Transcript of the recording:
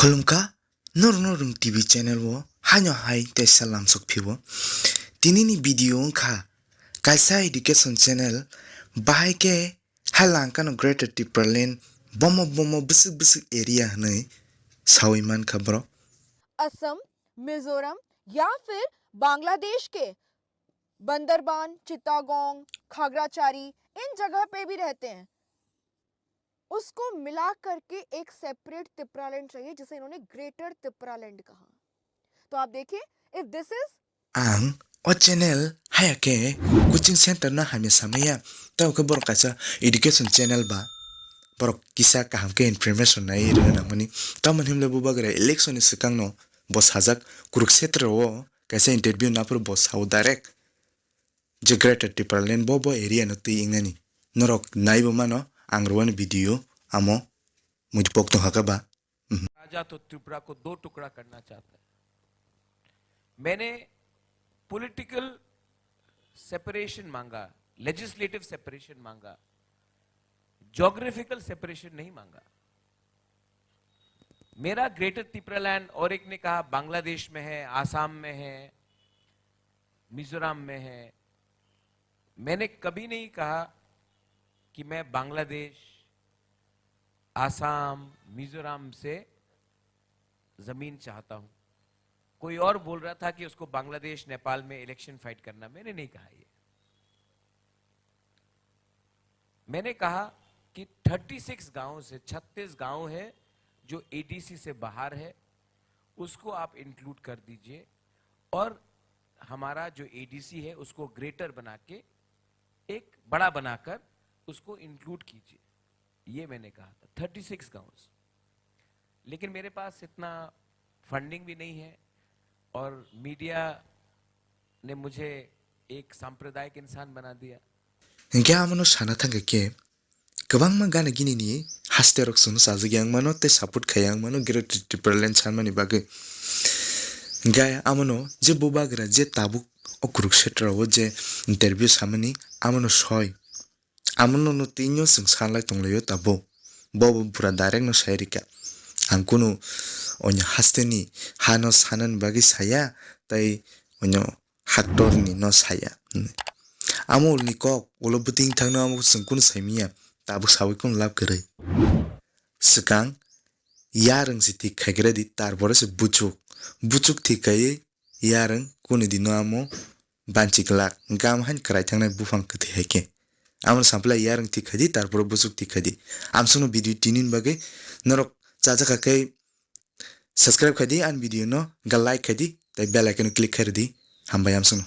Kolumka norung TV channel wo hanyo hai te salam sok phibo tinini video kha kaisa education channel bahai ke halang kano greater Tipraland bomo bisik area hanai sawiman khabro Assam, Mizoram या फिर बांग्लादेश के बंदरबान, चित्तागोंग, खागराचारी इन जगह पे भी रहते हैं। उसको मिला करके एक सेपरेट तिप्रालैंड चाहिए जिसे इन्होंने ग्रेटर तिप्रालैंड कहा। तो आप देखिए, if this is ang o channel haya ke coaching center na hame samaya taw ke borok kaisa education channel ba borok kisa kaham ke information na iro na mani taman himle buba gre election is kang no bos hajak kurukshetra o kaisa interview na pur bos hau direct je greater Tipraland bobo area no ti ingani norok naibo mano angrwan video amo mujpok to hakaba राजा तो त्रिपुरा को दो टुकड़ा करना चाहता है। मैंने political separation मांगा, legislative separation मांगा, ज्योग्राफिकल सेपरेशन नहीं मांगा। मेरा ग्रेटर त्रिपुरालैंड और एक ने कहा बांग्लादेश में है, आसाम में है, मिजोरम में है। मैंने कभी नहीं कहा कि मैं बांग्लादेश, आसाम, मिजोरम से जमीन चाहता हूं। कोई और बोल रहा था कि उसको बांग्लादेश, नेपाल में इलेक्शन फाइट करना। मैंने नहीं कहा ये। मैंने कहा कि 36 गांव से 36 गांव है जो एडीसी से बाहर है, उसको आप इंक्लूड कर दीजिए और हमारा जो एडीसी है उसको ग्रेटर बना के एक बड़ा बनाकर उसको इंक्लूड कीजिए। ये मैंने कहा था 36 गांव। लेकिन मेरे पास इतना फंडिंग भी नहीं है और मीडिया ने मुझे एक सांप्रदायिक इंसान बना दिया। Hingga amano sana tangga ke kabang magana gini ni hasterok sunu sazi yang mano te support kayang mano greater Tipraland chan mani bage gaya amano je bobagra je tabuk o Kurukshetra o je interview samani amano shoy amano no tinyo sing sanlai tonglayo tabo bobo pura direct no shairika angkuno onyo hasteni hano sanan bagi saya tai onyo haktor ni no saya amol ni kok ulo buting thangna amu sungkun saimia tabu sawi kun lab kare sekang yarang siti khagre di tarbore se bucuk thi kai yarang kuni dino amo banchi klak gam han krai thangna bufang kthi heke amon sampla yarang thi khadi tarbore bucuk thi khadi amsuno video tinin bage norok chaja ka kai subscribe khadi an video no ga like khadi tai bell icon click khadi hambay amsuno